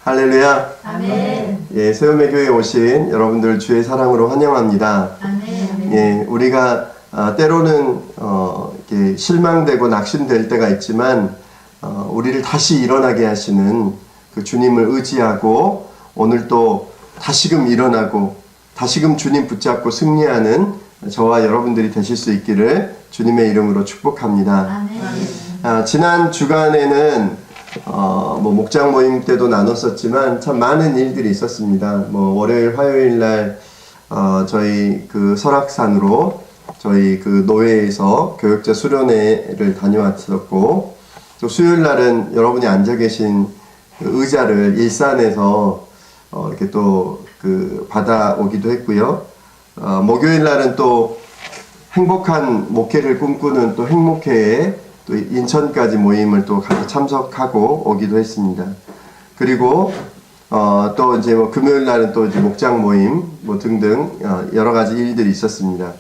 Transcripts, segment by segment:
할렐루야. 아멘. 예, 세움의 교회에 오신 여러분들 주의 사랑으로 환영합니다. 아멘. 예, 우리가 때로는 이렇게 실망되고 낙심될 때가 있지만 우리를 다시 일어나게 하시는 그 주님을 의지하고 오늘 또 다시금 일어나고 다시금 주님 붙잡고 승리하는 저와 여러분들이 되실 수 있기를 주님의 이름으로 축복합니다. 아멘. 지난 주간에는 목장 모임 때도 나눴었지만 참 많은 일들이 있었습니다. 월요일, 화요일 날 저희 그 설악산으로 저희 그 노회에서 교육자 수련회를 다녀왔었고, 또 수요일 날은 여러분이 앉아 계신 그 의자를 일산에서 이렇게 또 그 받아오기도 했고요. 목요일 날은 또 행복한 목회를 꿈꾸는 또 행복회에 또 인천까지 모임을 또 가서 참석하고 오기도 했습니다. 그리고 또 이제 금요일 날은 또 이제 목장 모임 등등 여러 가지 일들이 있었습니다.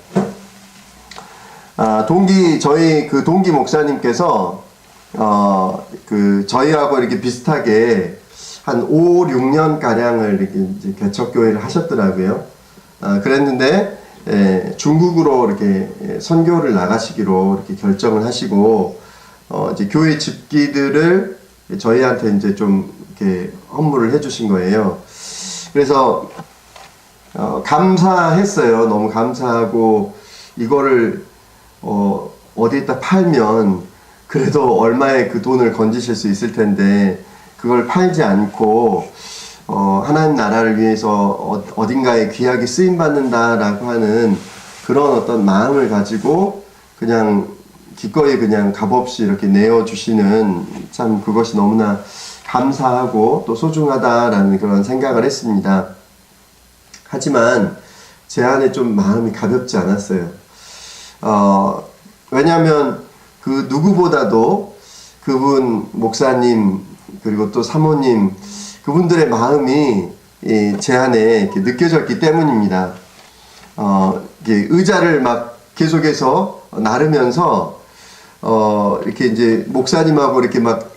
저희 그 동기 목사님께서 그 저희하고 이렇게 비슷하게 한 5, 6년 가량을 이렇게 이제 개척교회를 하셨더라고요. 그랬는데 중국으로 이렇게 선교를 나가시기로 이렇게 결정을 하시고 이제 교회 집기들을 저희한테 이제 좀 이렇게 헌물을 해주신 거예요. 그래서 감사했어요. 너무 감사하고 이거를 어디에다 팔면 그래도 얼마의 그 돈을 건지실 수 있을 텐데 그걸 팔지 않고 하나님 나라를 위해서 어딘가에 귀하게 쓰임 받는다라고 하는 그런 어떤 마음을 가지고 그냥 기꺼이 그냥 값없이 이렇게 내어주시는 참 그것이 너무나 감사하고 또 소중하다라는 그런 생각을 했습니다. 하지만 제 안에 좀 마음이 가볍지 않았어요. 왜냐하면 그 누구보다도 그분 목사님 그리고 또 사모님 그분들의 마음이 제 안에 이렇게 느껴졌기 때문입니다. 이렇게 의자를 막 계속해서 나르면서 이렇게 이제 목사님하고 이렇게 막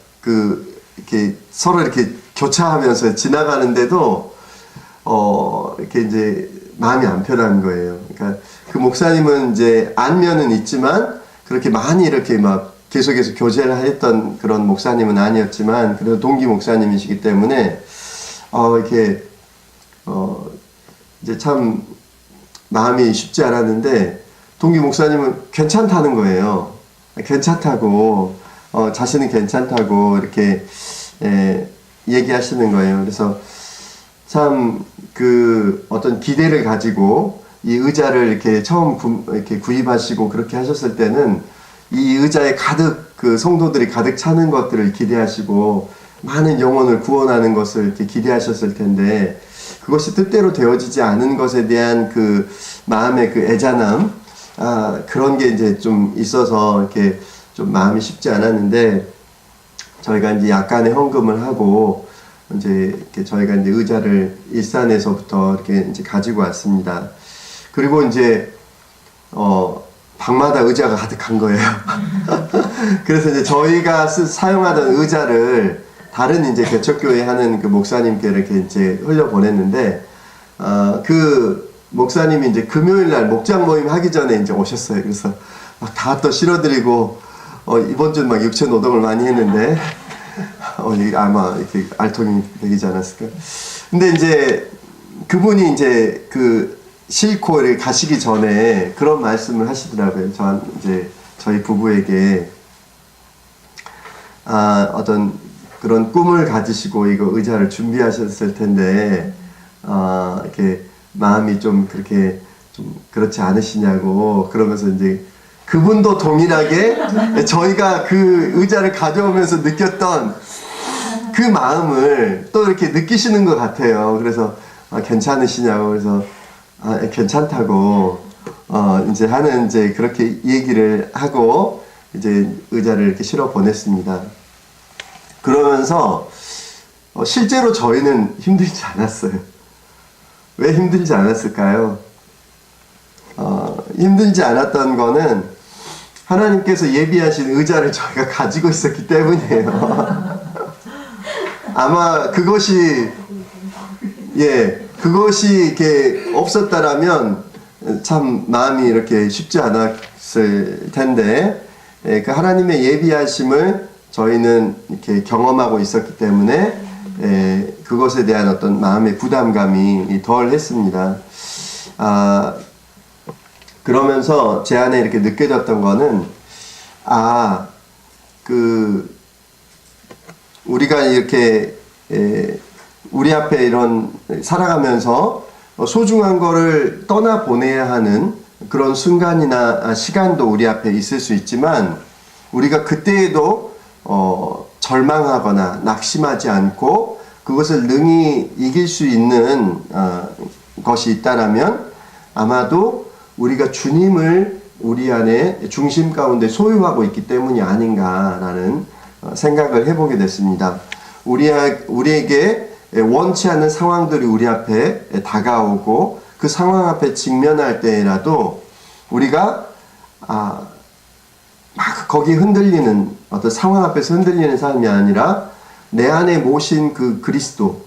이렇게 서로 이렇게 교차하면서 지나가는데도 이렇게 이제 마음이 안 편한 거예요. 그러니까 그 목사님은 이제 안면은 있지만 그렇게 많이 이렇게 막 계속해서 교제를 했던 그런 목사님은 아니었지만 그래도 동기 목사님이시기 때문에 이렇게 이제 참 마음이 쉽지 않았는데 동기 목사님은 괜찮다는 거예요. 괜찮다고 자신은 괜찮다고 이렇게 얘기하시는 거예요. 그래서 참 그 어떤 기대를 가지고 이 의자를 이렇게 처음 이렇게 구입하시고 그렇게 하셨을 때는 이 의자에 가득 그 성도들이 가득 차는 것들을 기대하시고 많은 영혼을 구원하는 것을 이렇게 기대하셨을 텐데 그것이 뜻대로 되어지지 않은 것에 대한 그 마음의 그 애잔함 그런 게 이제 좀 있어서 이렇게 좀 마음이 쉽지 않았는데 저희가 이제 약간의 헌금을 하고 이제 이렇게 저희가 이제 의자를 일산에서부터 이렇게 이제 가지고 왔습니다. 그리고 이제 방마다 의자가 가득한 거예요. 그래서 이제 저희가 사용하던 의자를 다른 이제 개척교회 하는 그 목사님께 이렇게 이제 흘려보냈는데, 그 목사님이 이제 금요일 날 목장 모임 하기 전에 이제 오셨어요. 그래서 막 다 또 실어드리고, 이번 주는 막 육체 노동을 많이 했는데, 아마 이렇게 알통이 되지 않았을까. 근데 이제 그분이 이제 싣고 이렇게 가시기 전에 그런 말씀을 하시더라고요. 이제 저희 부부에게 어떤 그런 꿈을 가지시고 이거 의자를 준비하셨을 텐데 이렇게 마음이 좀 그렇게 좀 그렇지 않으시냐고 그러면서 이제 그분도 동일하게 저희가 그 의자를 가져오면서 느꼈던 그 마음을 또 이렇게 느끼시는 것 같아요. 그래서 괜찮으시냐고 그래서 괜찮다고 이제 하는 이제 그렇게 얘기를 하고 이제 의자를 이렇게 실어 보냈습니다. 그러면서 실제로 저희는 힘들지 않았어요. 왜 힘들지 않았을까요? 힘들지 않았던 거는 하나님께서 예비하신 의자를 저희가 가지고 있었기 때문이에요. 아마 그것이 이렇게 없었다라면 참 마음이 이렇게 쉽지 않았을 텐데, 그 하나님의 예비하심을 저희는 이렇게 경험하고 있었기 때문에 그것에 대한 어떤 마음의 부담감이 덜 했습니다. 그러면서 제 안에 이렇게 느껴졌던 거는, 우리가 이렇게 우리 앞에 이런 살아가면서 소중한 거를 떠나 보내야 하는 그런 순간이나 시간도 우리 앞에 있을 수 있지만, 우리가 그때에도 절망하거나 낙심하지 않고 그것을 능히 이길 수 있는 것이 있다라면, 아마도 우리가 주님을 우리 안에 중심 가운데 소유하고 있기 때문이 아닌가라는 생각을 해보게 됐습니다. 우리에게 원치 않는 상황들이 우리 앞에 다가오고 그 상황 앞에 직면할 때라도 우리가 막 거기 흔들리는 어떤 상황 앞에서 흔들리는 삶이 아니라 내 안에 모신 그 그리스도,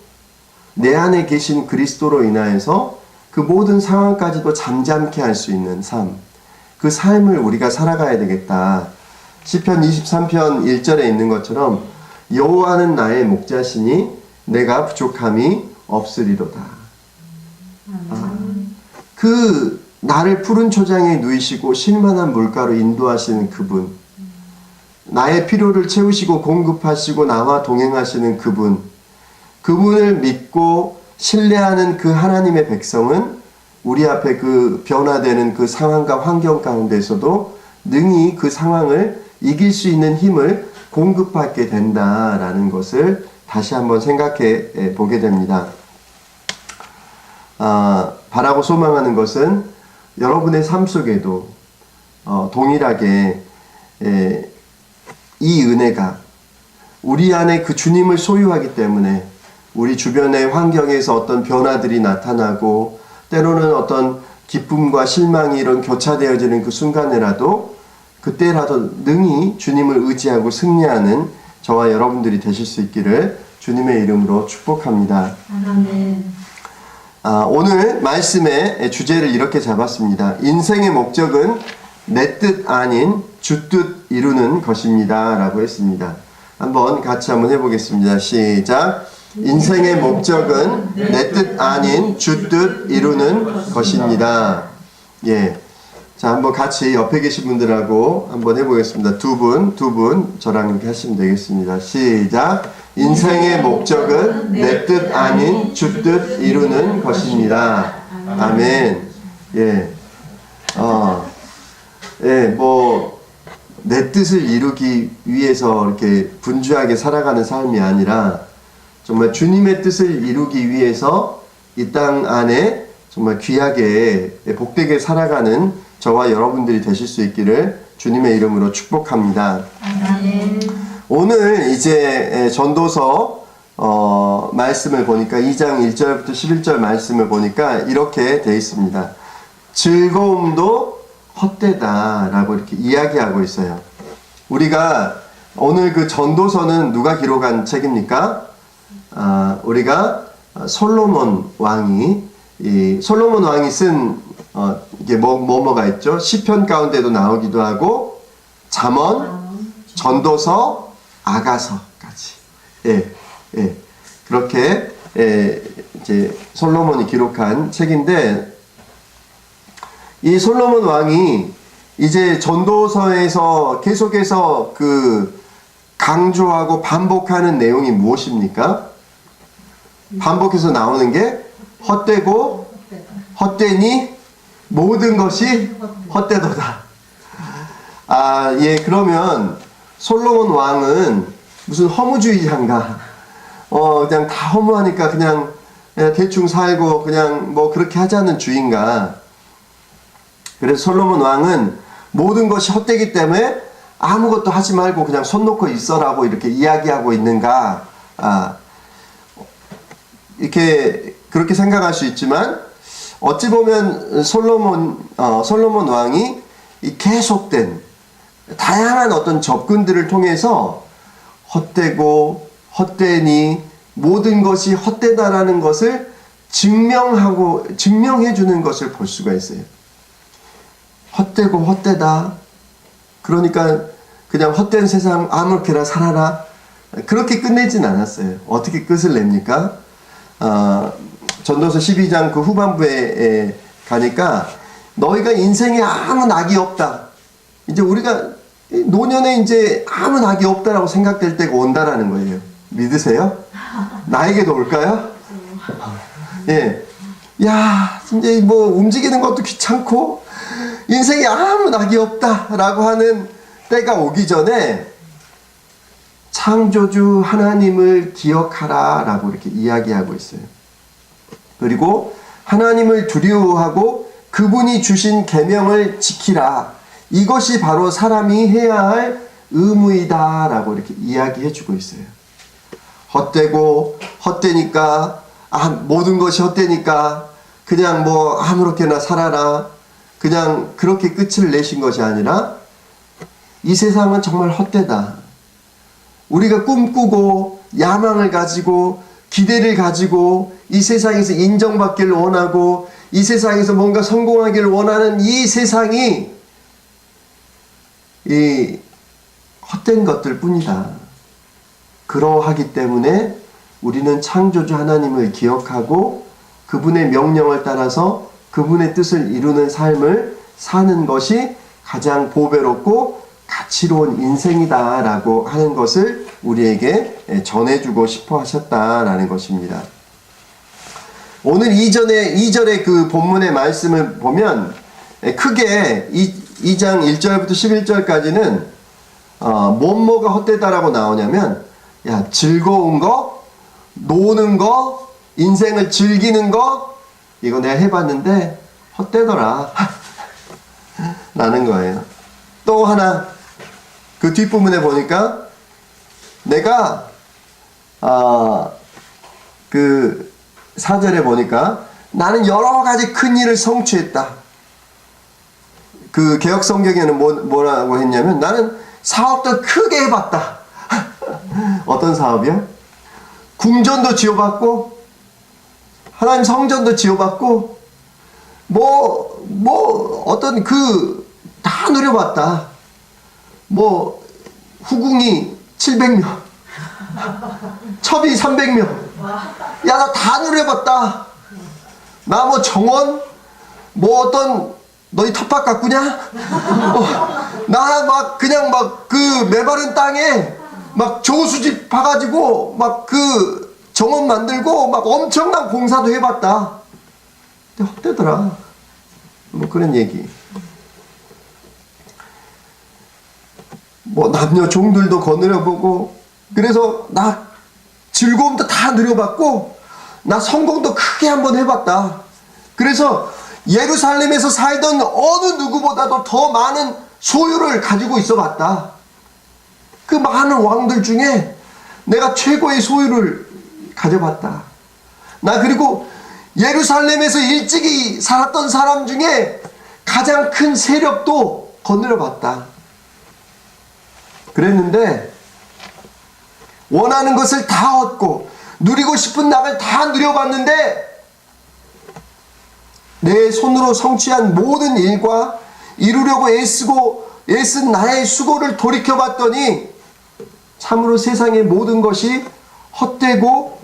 내 안에 계신 그리스도로 인하여서 그 모든 상황까지도 잠잠케 할 수 있는 삶, 그 삶을 우리가 살아가야 되겠다. 시편 23편 1절에 있는 것처럼 여호와는 나의 목자시니 내가 부족함이 없으리로다. 그 나를 푸른 초장에 누이시고 쉴만한 물가로 인도하시는 그분, 나의 필요를 채우시고 공급하시고 나와 동행하시는 그분을 믿고 신뢰하는 그 하나님의 백성은 우리 앞에 그 변화되는 그 상황과 환경 가운데서도 능히 그 상황을 이길 수 있는 힘을 공급받게 된다라는 것을 다시 한번 생각해 보게 됩니다. 바라고 소망하는 것은 여러분의 삶 속에도 동일하게 이 은혜가 우리 안에 그 주님을 소유하기 때문에 우리 주변의 환경에서 어떤 변화들이 나타나고 때로는 어떤 기쁨과 실망이 이런 교차되어지는 그 순간에라도 그때라도 능히 주님을 의지하고 승리하는 저와 여러분들이 되실 수 있기를 주님의 이름으로 축복합니다. 아멘. 오늘 말씀의 주제를 이렇게 잡았습니다. 인생의 목적은 내 뜻 아닌 주 뜻 이루는 것입니다 라고 했습니다. 한번 같이 한번 해보겠습니다. 시작. 인생의 목적은 내 뜻 아닌 주 뜻 이루는 것입니다. 예. 자, 한번 같이 옆에 계신 분들하고 한번 해보겠습니다. 두 분 저랑 이렇게 하시면 되겠습니다. 시작. 인생의 목적은 내 뜻 아닌 주 뜻 이루는 것입니다. 아멘. 예. 내 뜻을 이루기 위해서 이렇게 분주하게 살아가는 삶이 아니라 정말 주님의 뜻을 이루기 위해서 이 땅 안에 정말 귀하게 복되게 살아가는 저와 여러분들이 되실 수 있기를 주님의 이름으로 축복합니다. 아멘. 오늘 이제 전도서 말씀을 보니까 2장 1절부터 11절 말씀을 보니까 이렇게 되어 있습니다. 즐거움도 헛되다 라고 이렇게 이야기하고 있어요. 우리가 오늘 그 전도서는 누가 기록한 책입니까? 우리가 솔로몬 왕이 쓴 이게 뭐가 있죠? 시편 가운데도 나오기도 하고 잠언, 전도서, 아가서까지. 그렇게 이제 솔로몬이 기록한 책인데, 이 솔로몬 왕이 이제 전도서에서 계속해서 그 강조하고 반복하는 내용이 무엇입니까? 반복해서 나오는 게 헛되고 헛되니 모든 것이 헛되도다. 그러면 솔로몬 왕은 무슨 허무주의자인가? 그냥 다 허무하니까 그냥 대충 살고 그냥 뭐 그렇게 하자는 주의인가? 그래서 솔로몬 왕은 모든 것이 헛되기 때문에 아무것도 하지 말고 그냥 손 놓고 있어라고 이렇게 이야기하고 있는가? 이렇게 그렇게 생각할 수 있지만 어찌 보면 솔로몬 왕이 이 계속된 다양한 어떤 접근들을 통해서 헛되고 헛되니 모든 것이 헛되다라는 것을 증명해 주는 것을 볼 수가 있어요. 헛되고 헛되다. 그러니까 그냥 헛된 세상 아무렇게나 살아라. 그렇게 끝내진 않았어요. 어떻게 끝을 냅니까? 전도서 12장 그 후반부에 가니까 너희가 인생에 아무 낙이 없다. 이제 우리가 노년에 이제 아무 낙이 없다라고 생각될 때가 온다라는 거예요. 믿으세요? 나에게도 올까요? 예. 야, 이제 뭐 움직이는 것도 귀찮고 인생에 아무 낙이 없다라고 하는 때가 오기 전에 창조주 하나님을 기억하라 라고 이렇게 이야기하고 있어요. 그리고 하나님을 두려워하고 그분이 주신 계명을 지키라. 이것이 바로 사람이 해야 할 의무이다 라고 이렇게 이야기해 주고 있어요. 헛되고 헛되니까 모든 것이 헛되니까 그냥 뭐 아무렇게나 살아라. 그냥 그렇게 끝을 내신 것이 아니라 이 세상은 정말 헛되다. 우리가 꿈꾸고 야망을 가지고 기대를 가지고 이 세상에서 인정받기를 원하고 이 세상에서 뭔가 성공하기를 원하는 이 세상이 이 헛된 것들 뿐이다. 그러하기 때문에 우리는 창조주 하나님을 기억하고 그분의 명령을 따라서 그분의 뜻을 이루는 삶을 사는 것이 가장 보배롭고 가치로운 인생이다라고 하는 것을 우리에게 전해주고 싶어 하셨다라는 것입니다. 오늘 2절의 그 본문의 말씀을 보면 크게 2장 1절부터 11절까지는 뭐가 헛되다라고 나오냐면 야, 즐거운 거, 노는 거, 인생을 즐기는 거 이거 내가 해봤는데 헛되더라 라는 거예요. 또 하나 그 뒷부분에 보니까 내가 그 4절에 보니까 나는 여러 가지 큰 일을 성취했다. 그 개역 성경에는 뭐라고 했냐면 나는 사업도 크게 해봤다. 어떤 사업이요? 궁전도 지어봤고 하나님 성전도 지어봤고 어떤 다 누려봤다. 후궁이 700명 첩이 300명 야, 나 다 누려봤다. 나 정원 너희 텃밭 가꾸냐? 나 그냥 그 메마른 땅에 저수지 파가지고 정원 만들고 엄청난 공사도 해봤다. 근데 헛되더라. 그런 얘기. 남녀 종들도 거느려보고 그래서 나 즐거움도 다 누려봤고 나 성공도 크게 한번 해봤다. 그래서 예루살렘에서 살던 어느 누구보다도 더 많은 소유를 가지고 있어봤다. 그 많은 왕들 중에 내가 최고의 소유를 가져봤다. 나 그리고 예루살렘에서 일찍이 살았던 사람 중에 가장 큰 세력도 거느려봤다. 그랬는데 원하는 것을 다 얻고 누리고 싶은 낙을 다 누려봤는데 내 손으로 성취한 모든 일과 이루려고 애쓴 나의 수고를 돌이켜봤더니 참으로 세상의 모든 것이 헛되고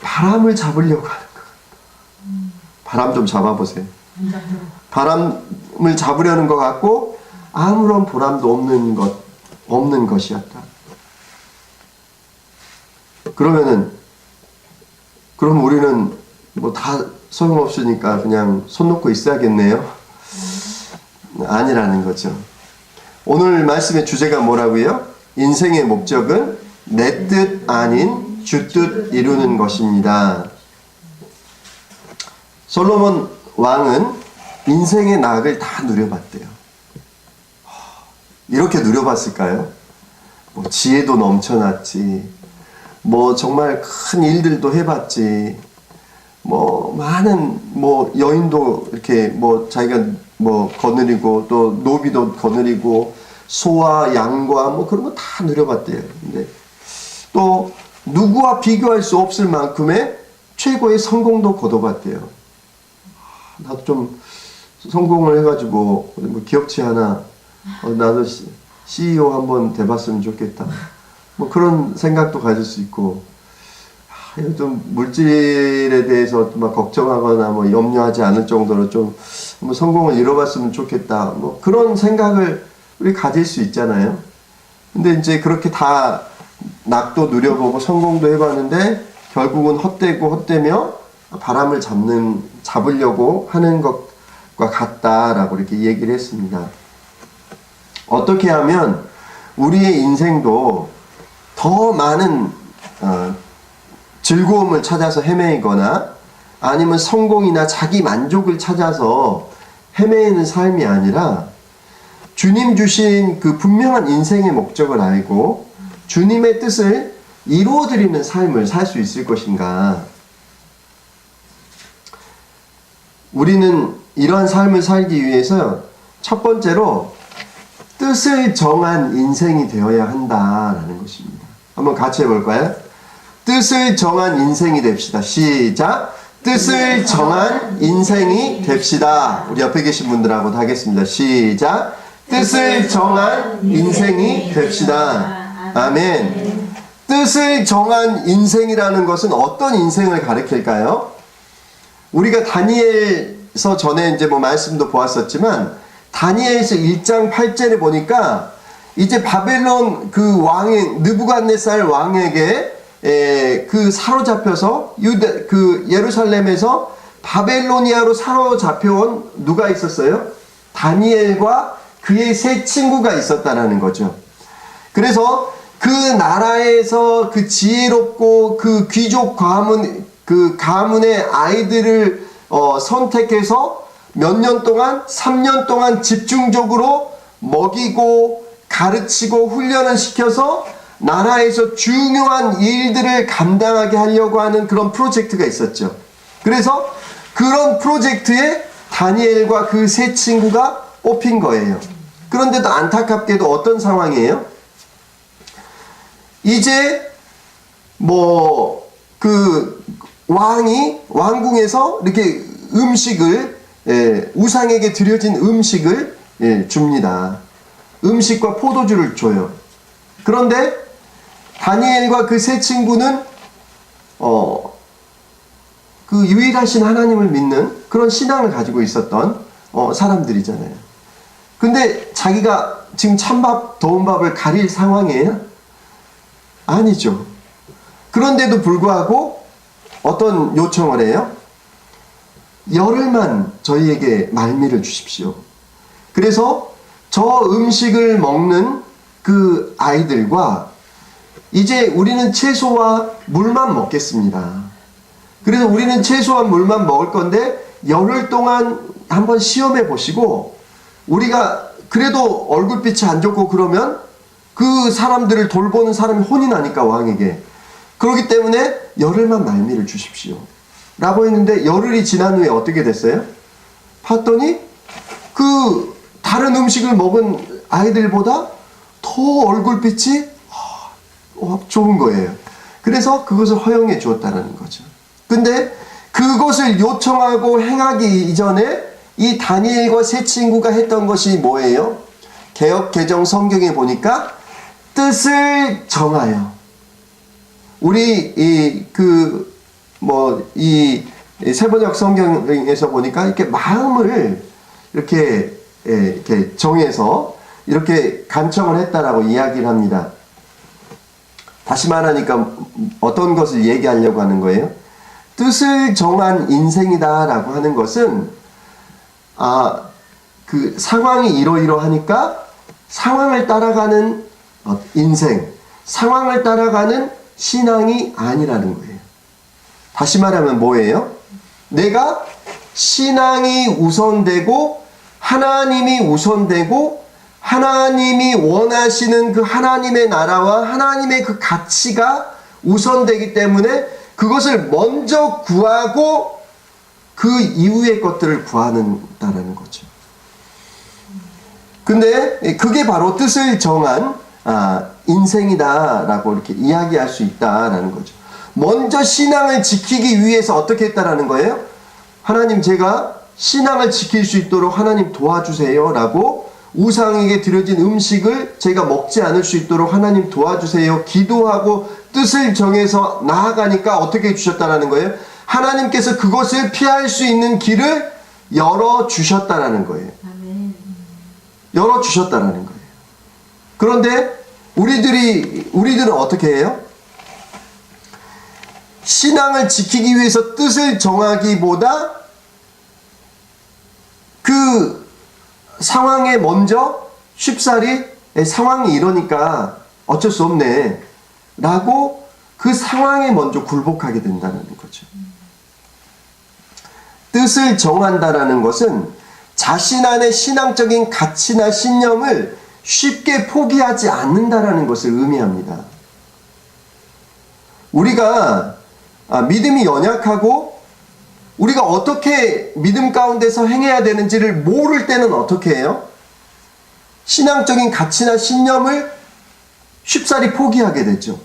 바람을 잡으려고 하는 것. 바람 좀 잡아보세요. 바람을 잡으려는 것 같고 아무런 보람도 없는 것이었다. 그럼 우리는 다 소용없으니까 그냥 손 놓고 있어야겠네요. 아니라는 거죠. 오늘 말씀의 주제가 뭐라고요? 인생의 목적은 내 뜻 아닌 주 뜻 이루는 것입니다. 솔로몬 왕은 인생의 낙을 다 누려봤대요. 이렇게 누려봤을까요? 지혜도 넘쳐났지. 정말 큰 일들도 해봤지. 많은 여인도 이렇게 자기가 거느리고 또 노비도 거느리고 소와 양과 그런 거 다 누려봤대요. 근데 또 누구와 비교할 수 없을 만큼의 최고의 성공도 거둬봤대요. 나도 좀 성공을 해가지고 뭐 기업체 하나 나도 CEO 한번 돼봤으면 좋겠다. 뭐 그런 생각도 가질 수 있고, 좀 물질에 대해서 막 걱정하거나 뭐 염려하지 않을 정도로 좀 뭐 성공을 이뤄봤으면 좋겠다. 뭐 그런 생각을 우리 가질 수 있잖아요. 근데 이제 그렇게 다 낙도 누려보고 성공도 해봤는데 결국은 헛되고 헛되며 바람을 잡으려고 하는 것과 같다라고 이렇게 얘기를 했습니다. 어떻게 하면 우리의 인생도 더 많은 즐거움을 찾아서 헤매이거나 아니면 성공이나 자기 만족을 찾아서 헤매이는 삶이 아니라 주님 주신 그 분명한 인생의 목적을 알고 주님의 뜻을 이루어드리는 삶을 살 수 있을 것인가. 우리는 이러한 삶을 살기 위해서 첫 번째로 뜻을 정한 인생이 되어야 한다라는 것입니다. 한번 같이 해볼까요? 뜻을 정한 인생이 됩시다. 시작! 뜻을 정한 인생이 됩시다. 우리 옆에 계신 분들하고 다 하겠습니다. 시작! 뜻을 정한 인생이 됩시다. 아멘. 뜻을 정한 인생이라는 것은 어떤 인생을 가리킬까요? 우리가 다니엘서 전에 이제 뭐 말씀도 보았었지만 다니엘서 1장 8절에 보니까 이제 바벨론 그 왕의 느부갓네살 왕에게 그 사로잡혀서 그 예루살렘에서 바벨로니아로 사로잡혀온 누가 있었어요? 다니엘과 그의 세 친구가 있었다라는 거죠. 그래서 그 나라에서 그 지혜롭고 그 귀족 가문의 아이들을 선택해서 몇 년 동안 3년 동안 집중적으로 먹이고 가르치고 훈련을 시켜서 나라에서 중요한 일들을 감당하게 하려고 하는 그런 프로젝트가 있었죠. 그래서 그런 프로젝트에 다니엘과 그 세 친구가 뽑힌 거예요. 그런데도 안타깝게도 어떤 상황이에요? 이제 뭐 그 왕궁에서 이렇게 음식을 우상에게 드려진 음식을 줍니다. 음식과 포도주를 줘요. 그런데 다니엘과 그 세 친구는 그 유일하신 하나님을 믿는 그런 신앙을 가지고 있었던 사람들이잖아요. 근데 자기가 지금 찬밥 더운 밥을 가릴 상황이에요? 아니죠. 그런데도 불구하고 어떤 요청을 해요? 열흘만 저희에게 말미를 주십시오. 그래서 저 음식을 먹는 그 아이들과 이제 우리는 채소와 물만 먹겠습니다. 그래서 우리는 채소와 물만 먹을 건데 열흘 동안 한번 시험해 보시고 우리가 그래도 얼굴빛이 안 좋고 그러면 그 사람들을 돌보는 사람이 혼이 나니까 왕에게. 그렇기 때문에 열흘만 말미를 주십시오. 라고 했는데 열흘이 지난 후에 어떻게 됐어요? 봤더니 그 다른 음식을 먹은 아이들보다 더 얼굴빛이 좋은 거예요. 그래서 그것을 허용해 주었다는 거죠. 근데 그것을 요청하고 행하기 이전에 이 다니엘과 세 친구가 했던 것이 뭐예요? 개역 개정 성경에 보니까 뜻을 정하여. 우리 이 세번역 성경에서 보니까 이렇게 마음을 이렇게 정해서 이렇게 간청을 했다라고 이야기를 합니다. 다시 말하니까 어떤 것을 얘기하려고 하는 거예요? 뜻을 정한 인생이다라고 하는 것은 그 상황이 이러이러하니까 상황을 따라가는 인생, 상황을 따라가는 신앙이 아니라는 거예요. 다시 말하면 뭐예요? 내가 신앙이 우선되고 하나님이 우선되고 하나님이 원하시는 그 하나님의 나라와 하나님의 그 가치가 우선되기 때문에 그것을 먼저 구하고 그 이후의 것들을 구한다는 거죠. 근데 그게 바로 뜻을 정한 인생이다라고 이렇게 이야기할 수 있다라는 거죠. 먼저 신앙을 지키기 위해서 어떻게 했다라는 거예요? 하나님, 제가 신앙을 지킬 수 있도록 하나님 도와주세요 라고 우상에게 드려진 음식을 제가 먹지 않을 수 있도록 하나님 도와주세요 기도하고 뜻을 정해서 나아가니까 어떻게 주셨다라는 거예요? 하나님께서 그것을 피할 수 있는 길을 열어주셨다라는 거예요. 열어주셨다라는 거예요. 그런데 우리들은 어떻게 해요? 신앙을 지키기 위해서 뜻을 정하기보다 그 상황에 먼저 쉽사리 상황이 이러니까 어쩔 수 없네 라고 그 상황에 먼저 굴복하게 된다는 거죠. 뜻을 정한다라는 것은 자신 안의 신앙적인 가치나 신념을 쉽게 포기하지 않는다라는 것을 의미합니다. 우리가 믿음이 연약하고 우리가 어떻게 믿음 가운데서 행해야 되는지를 모를 때는 어떻게 해요? 신앙적인 가치나 신념을 쉽사리 포기하게 되죠.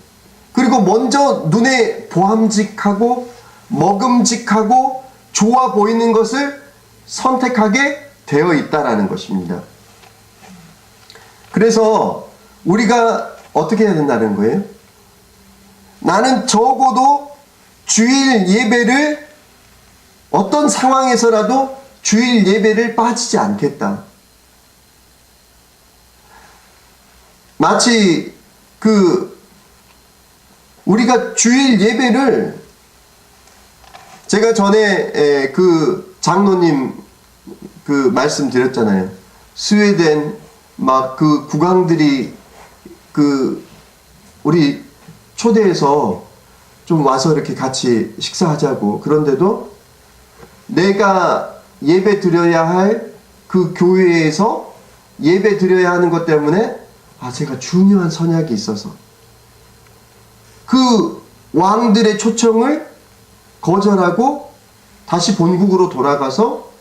그리고 먼저 눈에 보암직하고 먹음직하고 좋아 보이는 것을 선택하게 되어 있다라는 것입니다. 그래서 우리가 어떻게 해야 된다는 거예요? 나는 적어도 주일 예배를 어떤 상황에서라도 주일 예배를 빠지지 않겠다. 마치 우리가 주일 예배를 제가 전에 그 장로님 그 말씀 드렸잖아요. 스웨덴 막 그 국왕들이 우리 초대해서 좀 와서 이렇게 같이 식사하자고. 그런데도 내가 예배 드려야 할 그 교회에서 예배 드려야 하는 것 때문에 제가 중요한 선약이 있어서 그 왕들의 초청을 거절하고 다시 본국으로 돌아가서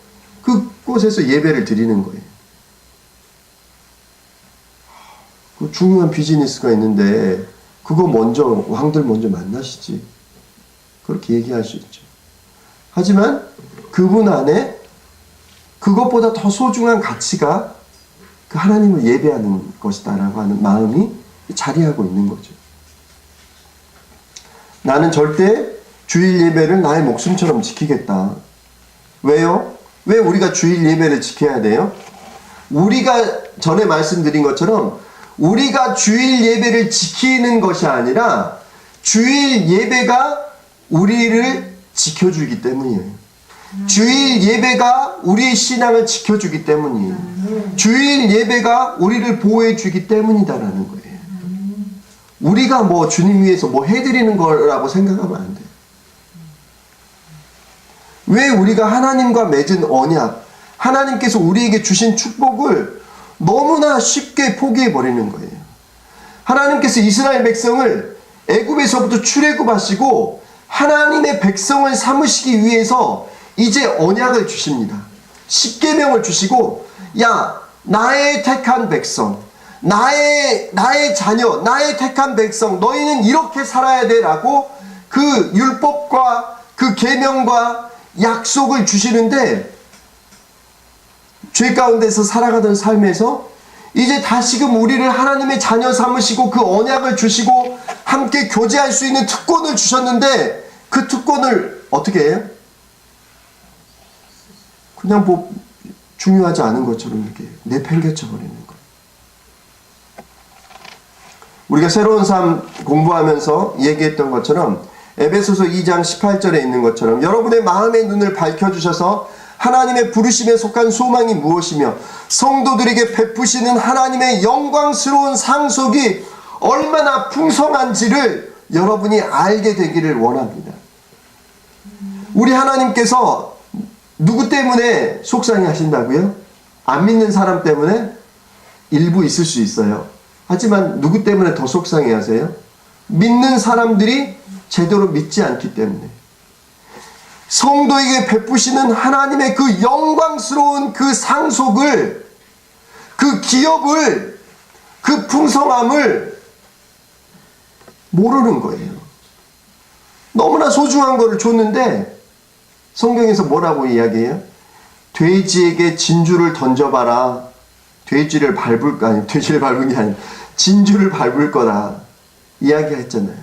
그곳에서 예배를 드리는 거예요. 그 중요한 비즈니스가 있는데 그거 먼저 왕들 먼저 만나시지. 그렇게 얘기할 수 있죠. 하지만 그분 안에 그것보다 더 소중한 가치가 그 하나님을 예배하는 것이다라고 하는 마음이 자리하고 있는 거죠. 나는 절대 주일 예배를 나의 목숨처럼 지키겠다. 왜요? 왜 우리가 주일 예배를 지켜야 돼요? 우리가 전에 말씀드린 것처럼 우리가 주일 예배를 지키는 것이 아니라 주일 예배가 우리를 지켜주기 때문이에요. 주일 예배가 우리의 신앙을 지켜주기 때문이에요. 주일 예배가 우리를 보호해주기 때문이다라는 거예요. 우리가 뭐 주님 위해서 뭐 해드리는 거라고 생각하면 안 돼요. 왜 우리가 하나님과 맺은 언약, 하나님께서 우리에게 주신 축복을 너무나 쉽게 포기해버리는 거예요. 하나님께서 이스라엘 백성을 애굽에서부터 출애굽하시고 하나님의 백성을 삼으시기 위해서 이제 언약을 주십니다. 십계명을 주시고, 야, 나의 택한 백성, 나의 자녀, 나의 택한 백성, 너희는 이렇게 살아야 돼라고 그 율법과 그 계명과 약속을 주시는데, 죄 가운데서 살아가던 삶에서 이제 다시금 우리를 하나님의 자녀 삼으시고 그 언약을 주시고 함께 교제할 수 있는 특권을 주셨는데 그 특권을 어떻게 해요? 그냥 뭐 중요하지 않은 것처럼 이렇게 내팽개쳐 버리는 거예요. 우리가 새로운 삶 공부하면서 얘기했던 것처럼 에베소서 2장 18절에 있는 것처럼 여러분의 마음의 눈을 밝혀주셔서 하나님의 부르심에 속한 소망이 무엇이며 성도들에게 베푸시는 하나님의 영광스러운 상속이 얼마나 풍성한지를 여러분이 알게 되기를 원합니다. 우리 하나님께서 누구 때문에 속상해 하신다고요? 안 믿는 사람 때문에? 일부 있을 수 있어요. 하지만 누구 때문에 더 속상해 하세요? 믿는 사람들이 제대로 믿지 않기 때문에. 성도에게 베푸시는 하나님의 그 영광스러운 그 상속을, 그 기업을, 그 그 풍성함을 모르는 거예요. 너무나 소중한 거를 줬는데 성경에서 뭐라고 이야기해요? 돼지에게 진주를 던져봐라. 돼지를 밟을 거 아니에요. 돼지를 밟은 게 아니에요. 진주를 밟을 거다. 이야기했잖아요.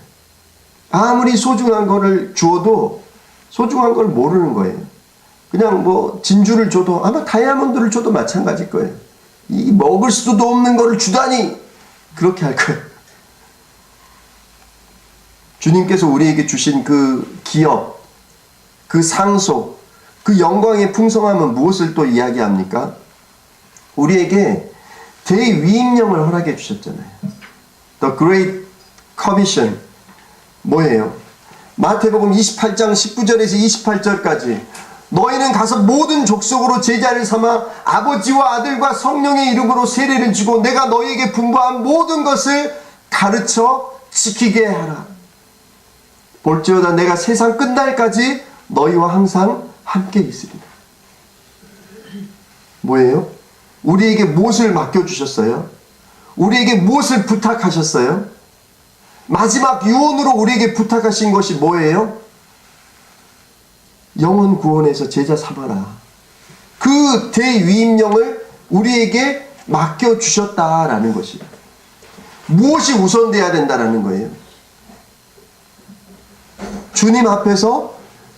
아무리 소중한 거를 주어도 소중한 걸 모르는 거예요. 그냥 뭐 진주를 줘도 아마 다이아몬드를 줘도 마찬가지일 거예요. 이 먹을 수도 없는 거를 주다니 그렇게 할 거예요. 주님께서 우리에게 주신 그 기업, 그 상속, 그 영광의 풍성함은 무엇을 또 이야기합니까? 우리에게 대위임령을 허락해 주셨잖아요. The Great Commission 뭐예요? 마태복음 28장 19절에서 28절까지 너희는 가서 모든 족속으로 제자를 삼아 아버지와 아들과 성령의 이름으로 세례를 주고 내가 너희에게 분부한 모든 것을 가르쳐 지키게 하라. 볼지어다 내가 세상 끝날까지 너희와 항상 함께 있으리라. 뭐예요? 우리에게 무엇을 맡겨주셨어요? 우리에게 무엇을 부탁하셨어요? 마지막 유언으로 우리에게 부탁하신 것이 뭐예요? 영혼 구원해서 제자 삼아라. 그 대위임령을 우리에게 맡겨주셨다라는 것이에요. 무엇이 우선돼야 된다라는 거예요? 주님 앞에서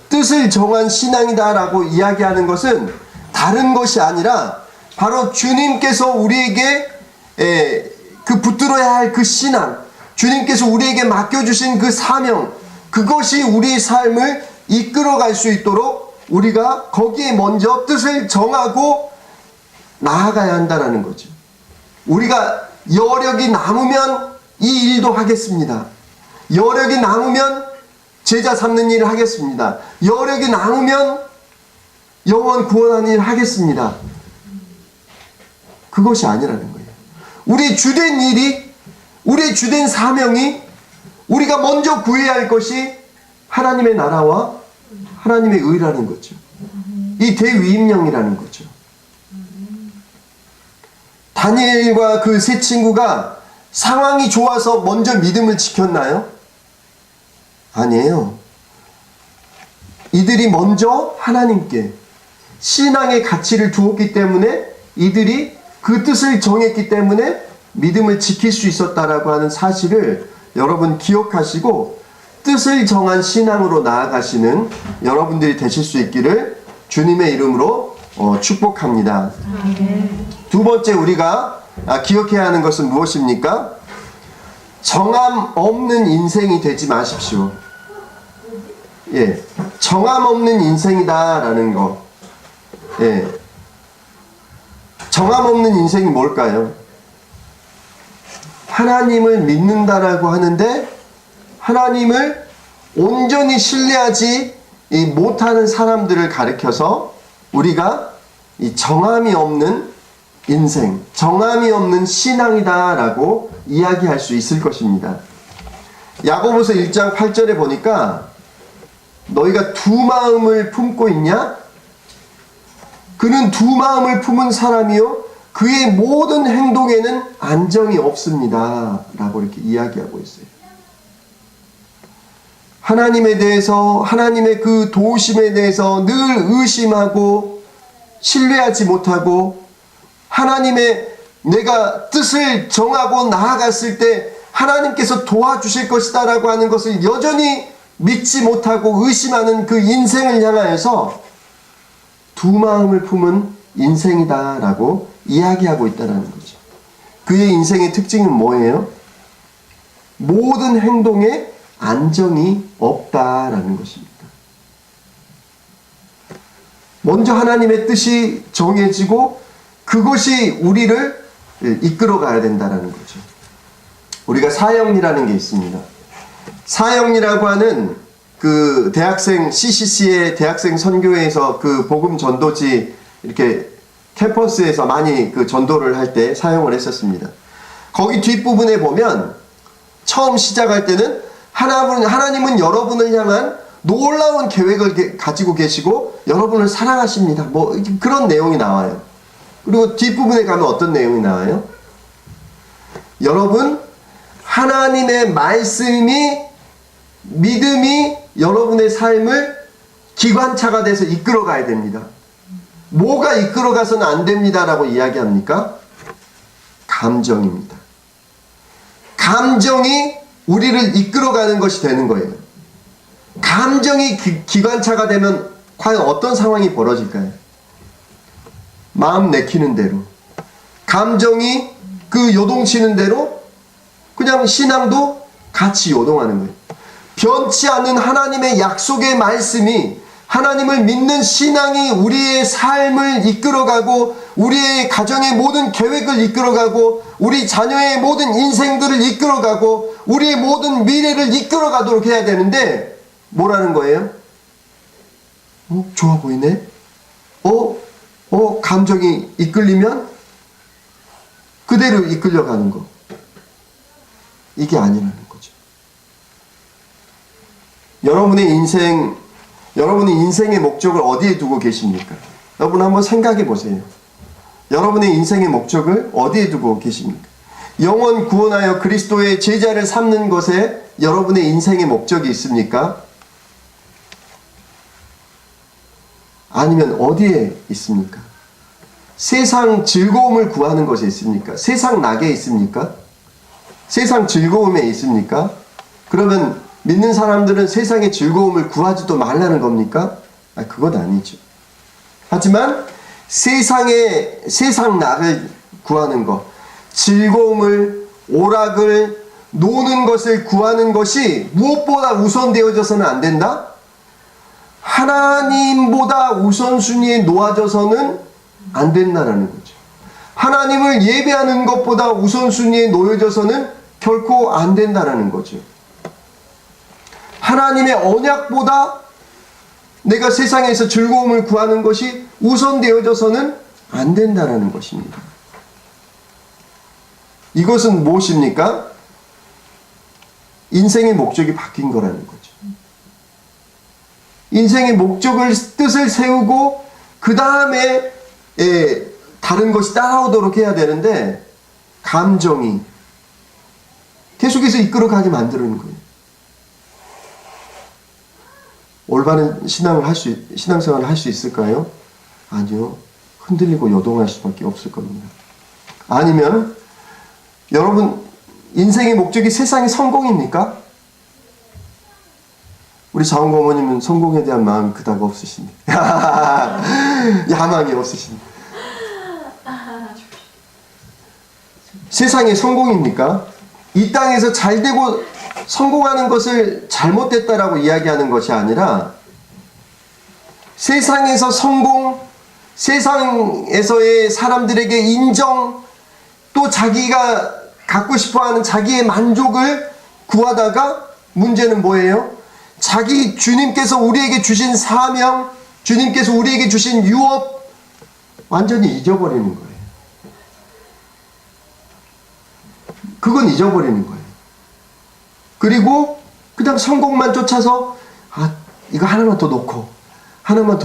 뜻을 정한 신앙이다라고 이야기하는 것은 다른 것이 아니라 바로 주님께서 우리에게 그 붙들어야 할 그 신앙, 주님께서 우리에게 맡겨주신 그 사명, 그것이 우리의 삶을 이끌어갈 수 있도록 우리가 거기에 먼저 뜻을 정하고 나아가야 한다는 거죠. 우리가 여력이 남으면 이 일도 하겠습니다. 여력이 남으면 제자 삼는 일을 하겠습니다. 여력이 남으면 영혼 구원하는 일을 하겠습니다. 그것이 아니라는 거예요. 우리의 주된 일이, 우리의 주된 사명이 우리가 먼저 구해야 할 것이 하나님의 나라와 하나님의 의라는 거죠. 이 대위임령이라는 거죠. 다니엘과 그 세 친구가 상황이 좋아서 먼저 믿음을 지켰나요? 아니에요. 이들이 먼저 하나님께 신앙의 가치를 두었기 때문에 이들이 그 뜻을 정했기 때문에 믿음을 지킬 수 있었다라고 하는 사실을 여러분 기억하시고 뜻을 정한 신앙으로 나아가시는 여러분들이 되실 수 있기를 주님의 이름으로 축복합니다. 두 번째 우리가 기억해야 하는 것은 무엇입니까? 정함 없는 인생이 되지 마십시오. 예, 정함 없는 인생이다라는 거. 예, 정함 없는 인생이 뭘까요? 하나님을 믿는다라고 하는데 하나님을 온전히 신뢰하지 못하는 사람들을 가리켜서 우리가 이 정함이 없는 인생, 정함이 없는 신앙이다라고 이야기할 수 있을 것입니다. 야고보서 1장 8절에 보니까 너희가 두 마음을 품고 있냐? 그는 두 마음을 품은 사람이요 그의 모든 행동에는 안정이 없습니다 라고 이렇게 이야기하고 있어요. 하나님에 대해서, 하나님의 그 도우심에 대해서 늘 의심하고 신뢰하지 못하고 하나님의 내가 뜻을 정하고 나아갔을 때 하나님께서 도와주실 것이다 라고 하는 것을 여전히 믿지 못하고 의심하는 그 인생을 향하여서 두 마음을 품은 인생이다 라고 이야기하고 있다는 거죠. 그의 인생의 특징은 뭐예요? 모든 행동에 안정이 없다라는 것입니다. 먼저 하나님의 뜻이 정해지고 그것이 우리를 이끌어 가야 된다는 거죠. 우리가 사형리라는 게 있습니다. 사형리라고 하는 그 대학생 CCC의 대학생 선교회에서 그 복음 전도지 이렇게 캠퍼스에서 많이 그 전도를 할 때 사용을 했었습니다. 거기 뒷부분에 보면 처음 시작할 때는 하나님은 여러분을 향한 놀라운 계획을 가지고 계시고 여러분을 사랑하십니다. 뭐 그런 내용이 나와요. 그리고 뒷부분에 가면 어떤 내용이 나와요? 여러분, 하나님의 말씀이, 믿음이 여러분의 삶을 기관차가 돼서 이끌어 가야 됩니다. 뭐가 이끌어 가서는 안 됩니다라고 이야기합니까? 감정입니다. 감정이 우리를 이끌어 가는 것이 되는 거예요. 감정이 기관차가 되면 과연 어떤 상황이 벌어질까요? 마음 내키는 대로, 감정이 그 요동치는 대로 그냥 신앙도 같이 요동하는 거예요. 변치 않는 하나님의 약속의 말씀이, 하나님을 믿는 신앙이 우리의 삶을 이끌어가고 우리의 가정의 모든 계획을 이끌어가고 우리 자녀의 모든 인생들을 이끌어가고 우리의 모든 미래를 이끌어가도록 해야 되는데, 뭐라는 거예요? 좋아 보이네? 감정이 이끌리면 그대로 이끌려가는 거. 이게 아니라는 거죠. 여러분의 인생의 목적을 어디에 두고 계십니까? 여러분 한번 생각해 보세요. 여러분의 인생의 목적을 어디에 두고 계십니까? 영원 구원하여 그리스도의 제자를 삼는 것에 여러분의 인생의 목적이 있습니까? 아니면 어디에 있습니까? 세상 즐거움을 구하는 것에 있습니까? 세상 낙에 있습니까? 세상 즐거움에 있습니까? 그러면 믿는 사람들은 세상의 즐거움을 구하지도 말라는 겁니까? 그건 아니죠. 하지만 세상 낙을 구하는 것, 즐거움을, 오락을, 노는 것을 구하는 것이 무엇보다 우선되어져서는 안 된다? 하나님보다 우선순위에 놓아져서는 안 된다라는 거죠. 하나님을 예배하는 것보다 우선순위에 놓여져서는 결코 안 된다라는 거죠. 하나님의 언약보다 내가 세상에서 즐거움을 구하는 것이 우선되어져서는 안 된다라는 것입니다. 이것은 무엇입니까? 인생의 목적이 바뀐 거라는 거죠. 인생의 목적을, 뜻을 세우고 그 다음에 다른 것이 따라오도록 해야 되는데, 감정이 계속해서 이끌어가게 만드는 거예요. 올바른 신앙생활을 할 수 있을까요? 아니요. 흔들리고 요동할 수밖에 없을 겁니다. 아니면 여러분 인생의 목적이 세상의 성공입니까? 우리 자원고모님은 성공에 대한 마음이 그닥 없으십니다. 야망이 없으십니다. 세상의 성공입니까? 이 땅에서 잘되고 성공하는 것을 잘못됐다라고 이야기하는 것이 아니라, 세상에서 성공, 세상에서의 사람들에게 인정, 또 자기가 갖고 싶어하는 자기의 만족을 구하다가 문제는 뭐예요? 자기 주님께서 우리에게 주신 사명, 주님께서 우리에게 주신 유업 완전히 잊어버리는 거예요. 그건 잊어버리는 거예요. 그리고 그냥 성공만 쫓아서 이거 하나만 더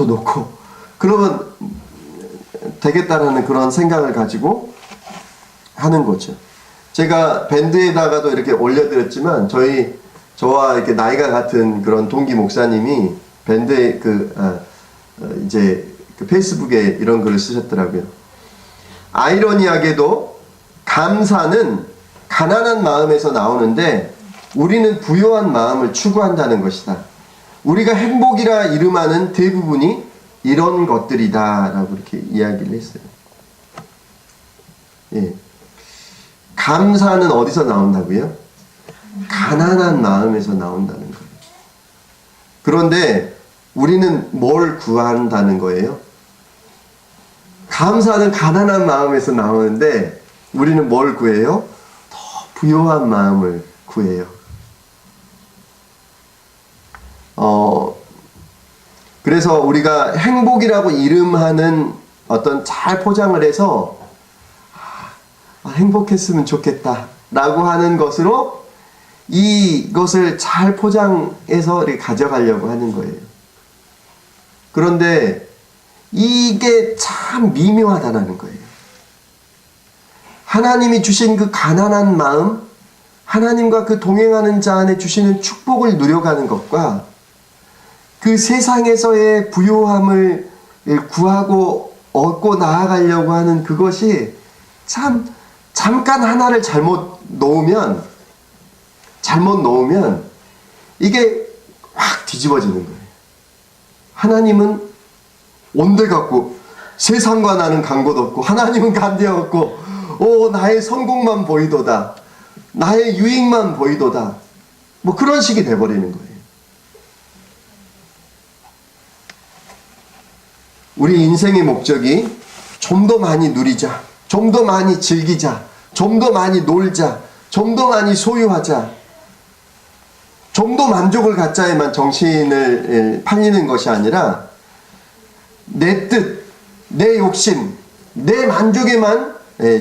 놓고 그러면 되겠다라는 그런 생각을 가지고 하는 거죠. 제가 밴드에다가도 이렇게 올려드렸지만 저와 이렇게 나이가 같은 그런 동기 목사님이 밴드에 이제 페이스북에 이런 글을 쓰셨더라고요. 아이러니하게도 감사는 가난한 마음에서 나오는데 우리는 부요한 마음을 추구한다는 것이다. 우리가 행복이라 이름하는 대부분이 이런 것들이다 라고 이렇게 이야기를 했어요. 예. 감사는 어디서 나온다고요? 가난한 마음에서 나온다는 거예요. 그런데 우리는 뭘 구한다는 거예요? 감사는 가난한 마음에서 나오는데 우리는 뭘 구해요? 더 부요한 마음을 구해요. 그래서 우리가 행복이라고 이름하는 어떤 잘 포장을 해서 행복했으면 좋겠다 라고 하는 것으로 이것을 잘 포장해서 이렇게 가져가려고 하는 거예요. 그런데 이게 참 미묘하다는 거예요. 하나님이 주신 그 가난한 마음, 하나님과 그 동행하는 자 안에 주시는 축복을 누려가는 것과 그 세상에서의 부요함을 구하고 얻고 나아가려고 하는 그것이 참 잠깐 하나를 잘못 놓으면 이게 확 뒤집어지는 거예요. 하나님은 온데 갖고 세상과 나는 간 곳 없고 하나님은 간데 없고 나의 성공만 보이도다. 나의 유익만 보이도다. 뭐 그런 식이 돼버리는 거예요. 우리 인생의 목적이 좀 더 많이 누리자, 좀 더 많이 즐기자, 좀 더 많이 놀자, 좀 더 많이 소유하자, 좀 더 만족을 갖자에만 정신을 팔리는 것이 아니라 내 뜻, 내 욕심, 내 만족에만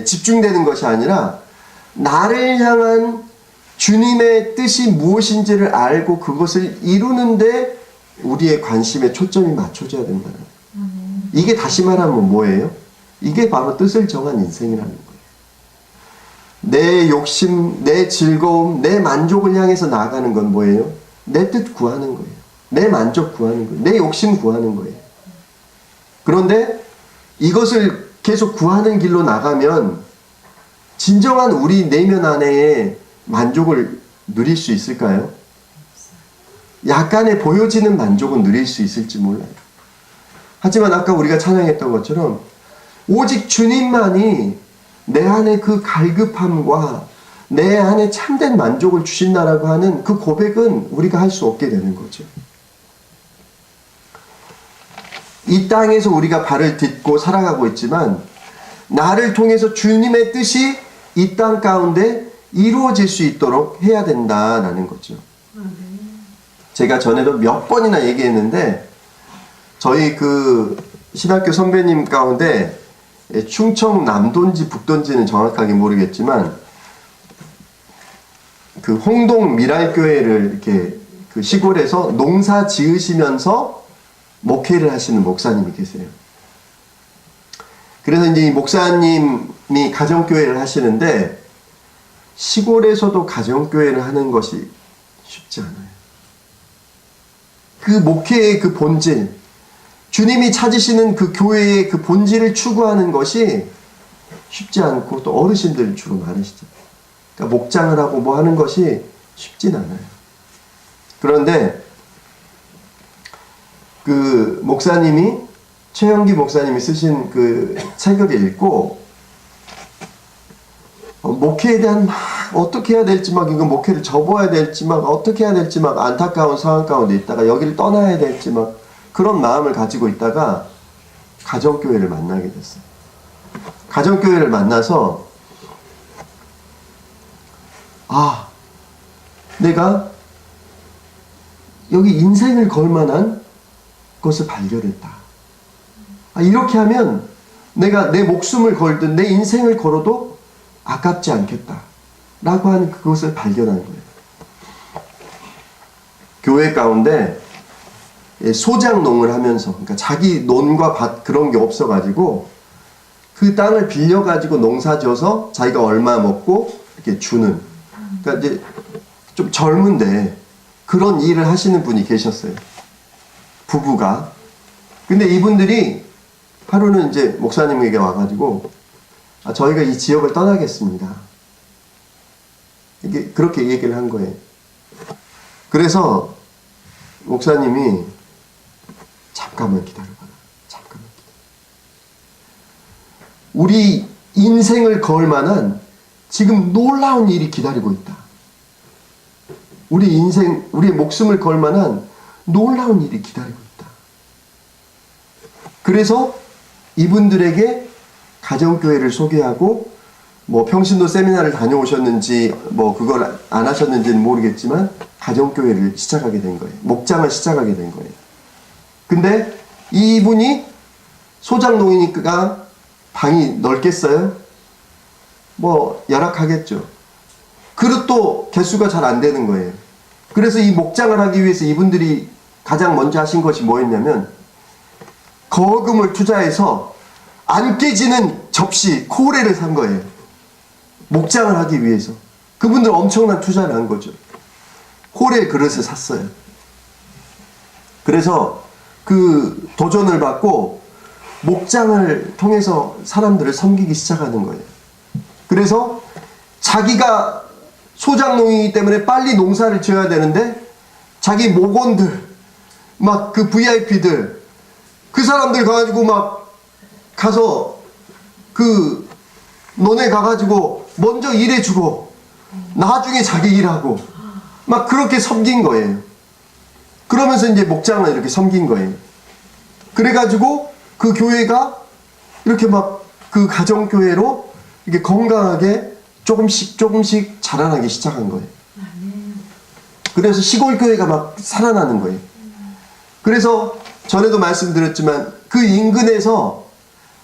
집중되는 것이 아니라 나를 향한 주님의 뜻이 무엇인지를 알고 그것을 이루는데 우리의 관심의 초점이 맞춰져야 된다는 거예요. 이게 다시 말하면 뭐예요? 이게 바로 뜻을 정한 인생이라는 거예요. 내 욕심, 내 즐거움, 내 만족을 향해서 나아가는 건 뭐예요? 내 뜻 구하는 거예요. 내 만족 구하는 거예요. 내 욕심 구하는 거예요. 그런데 이것을 계속 구하는 길로 나가면 진정한 우리 내면 안에의 만족을 누릴 수 있을까요? 약간의 보여지는 만족은 누릴 수 있을지 몰라요. 하지만 아까 우리가 찬양했던 것처럼 오직 주님만이 내 안에 그 갈급함과 내 안에 참된 만족을 주신다라고 하는 그 고백은 우리가 할 수 없게 되는 거죠. 이 땅에서 우리가 발을 딛고 살아가고 있지만 나를 통해서 주님의 뜻이 이 땅 가운데 이루어질 수 있도록 해야 된다라는 거죠. 제가 전에도 몇 번이나 얘기했는데 저희 그 신학교 선배님 가운데 충청 남도인지 북도인지는 정확하게 모르겠지만 그 홍동 미랄교회를 이렇게 그 시골에서 농사 지으시면서 목회를 하시는 목사님이 계세요. 그래서 이제 이 목사님이 가정교회를 하시는데 시골에서도 가정교회를 하는 것이 쉽지 않아요. 그 목회의 그 본질, 주님이 찾으시는 그 교회의 그 본질을 추구하는 것이 쉽지 않고 또 어르신들 주로 많으시죠. 그러니까 목장을 하고 뭐 하는 것이 쉽진 않아요. 그런데 그 목사님이 최영기 목사님이 쓰신 그 책을 읽고 목회에 대한 막 어떻게 해야 될지 막 이거 목회를 접어야 될지 막 어떻게 해야 될지 막 안타까운 상황 가운데 있다가 여기를 떠나야 될지 막 그런 마음을 가지고 있다가 가정교회를 만나게 됐어요. 가정교회를 만나서 내가 여기 인생을 걸 만한 것을 발견했다. 이렇게 하면 내가 내 목숨을 걸든 내 인생을 걸어도 아깝지 않겠다. 라고 하는 그것을 발견한 거예요. 교회 가운데 소작농을 하면서, 그러니까 자기 논과 밭 그런 게 없어가지고 그 땅을 빌려가지고 농사 지어서 자기가 얼마 먹고 이렇게 주는, 그러니까 이제 좀 젊은데 그런 일을 하시는 분이 계셨어요. 부부가. 근데 이분들이 하루는 이제 목사님에게 와가지고 저희가 이 지역을 떠나겠습니다. 이게 그렇게 얘기를 한 거예요. 그래서 목사님이 잠깐만 기다려봐라. 잠깐만 기다려. 우리 인생을 걸 만한 지금 놀라운 일이 기다리고 있다. 우리 인생, 우리의 목숨을 걸 만한 놀라운 일이 기다리고 있다. 그래서 이분들에게 가정교회를 소개하고 뭐 평신도 세미나를 다녀오셨는지 뭐 그걸 안 하셨는지는 모르겠지만 가정교회를 시작하게 된 거예요. 목장을 시작하게 된 거예요. 근데 이분이 소작농이니까 방이 넓겠어요? 뭐 열악하겠죠. 그릇도 개수가 잘 안 되는 거예요. 그래서 이 목장을 하기 위해서 이분들이 가장 먼저 하신 것이 뭐였냐면 거금을 투자해서 안 깨지는 접시, 코레를 산 거예요. 목장을 하기 위해서. 그분들 엄청난 투자를 한 거죠. 홀의 그릇을 샀어요. 그래서 그 도전을 받고 목장을 통해서 사람들을 섬기기 시작하는 거예요. 그래서 자기가 소작농이기 때문에 빨리 농사를 지어야 되는데 자기 목원들, 막 그 VIP들, 그 사람들 가가지고 막 가서 그 논에 가가지고 먼저 일해주고 나중에 자기 일하고 막 그렇게 섬긴 거예요. 그러면서 이제 목장을 이렇게 섬긴 거예요. 그래가지고 그 교회가 이렇게 막 그 가정교회로 이렇게 건강하게 조금씩 자라나기 시작한 거예요. 그래서 시골 교회가 막 살아나는 거예요. 그래서 전에도 말씀드렸지만 그 인근에서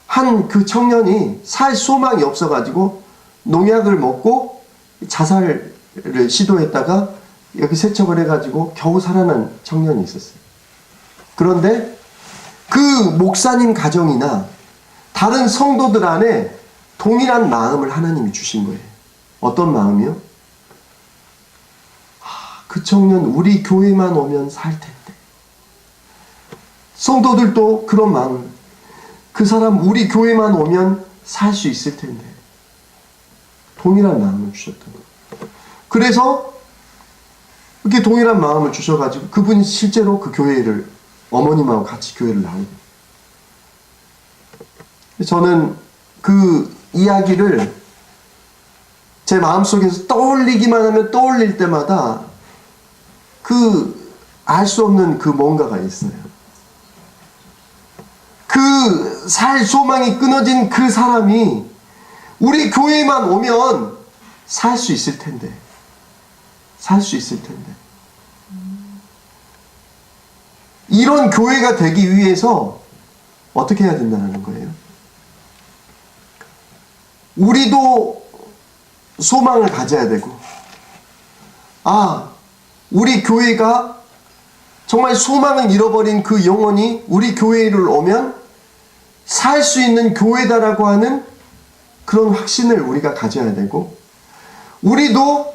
한 그 청년이 살 소망이 없어가지고 농약을 먹고 자살을 시도했다가 여기 세척을 해가지고 겨우 살아난 청년이 있었어요. 그런데 그 목사님 가정이나 다른 성도들 안에 동일한 마음을 하나님이 주신 거예요. 어떤 마음이요? 그 청년 우리 교회만 오면 살 텐데. 성도들도 그런 마음. 그 사람 우리 교회만 오면 살 수 있을 텐데. 동일한 마음을 주셨던 거예요. 그래서 이렇게 동일한 마음을 주셔가지고 그분이 실제로 그 교회를 어머님하고 같이 교회를 나오고. 저는 그 이야기를 제 마음속에서 떠올리기만 하면 떠올릴 때마다 그 알 수 없는 그 뭔가가 있어요. 그 살 소망이 끊어진 그 사람이 우리 교회만 오면 살 수 있을 텐데. 살 수 있을 텐데. 이런 교회가 되기 위해서 어떻게 해야 된다는 거예요? 우리도 소망을 가져야 되고, 우리 교회가 정말 소망을 잃어버린 그 영혼이 우리 교회를 오면 살 수 있는 교회다라고 하는 그런 확신을 우리가 가져야 되고, 우리도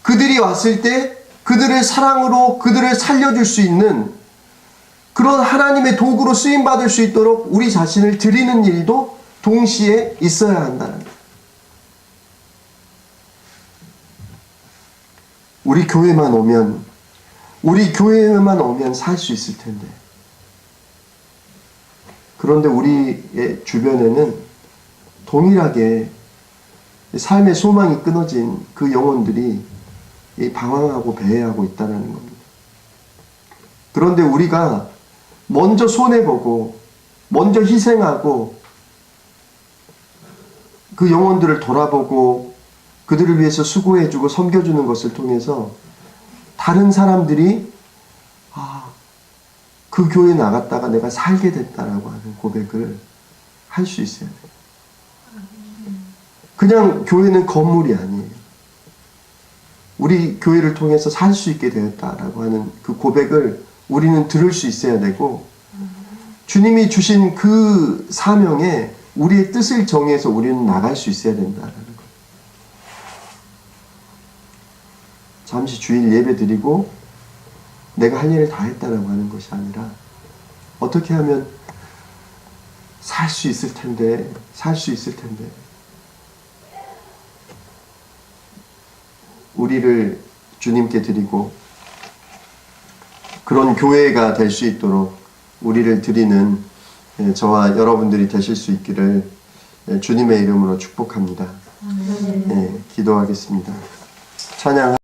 그들이 왔을 때 그들을 사랑으로 그들을 살려줄 수 있는 그런 하나님의 도구로 쓰임받을 수 있도록 우리 자신을 드리는 일도 동시에 있어야 한다는 거예요. 우리 교회만 오면 살 수 있을 텐데. 그런데 우리의 주변에는 동일하게 삶의 소망이 끊어진 그 영혼들이 방황하고 배회하고 있다는 겁니다. 그런데 우리가 먼저 손해보고 먼저 희생하고 그 영혼들을 돌아보고 그들을 위해서 수고해주고 섬겨주는 것을 통해서 다른 사람들이 그 교회에 나갔다가 내가 살게 됐다라고 하는 고백을 할 수 있어야 돼요. 그냥 교회는 건물이 아니에요. 우리 교회를 통해서 살 수 있게 되었다라고 하는 그 고백을 우리는 들을 수 있어야 되고, 주님이 주신 그 사명에 우리의 뜻을 정해서 우리는 나갈 수 있어야 된다는 거예요. 잠시 주일 예배 드리고 내가 할 일을 다 했다라고 하는 것이 아니라 어떻게 하면 살 수 있을 텐데 우리를 주님께 드리고 그런 교회가 될 수 있도록 우리를 드리는 저와 여러분들이 되실 수 있기를 주님의 이름으로 축복합니다. 기도하겠습니다. 찬양.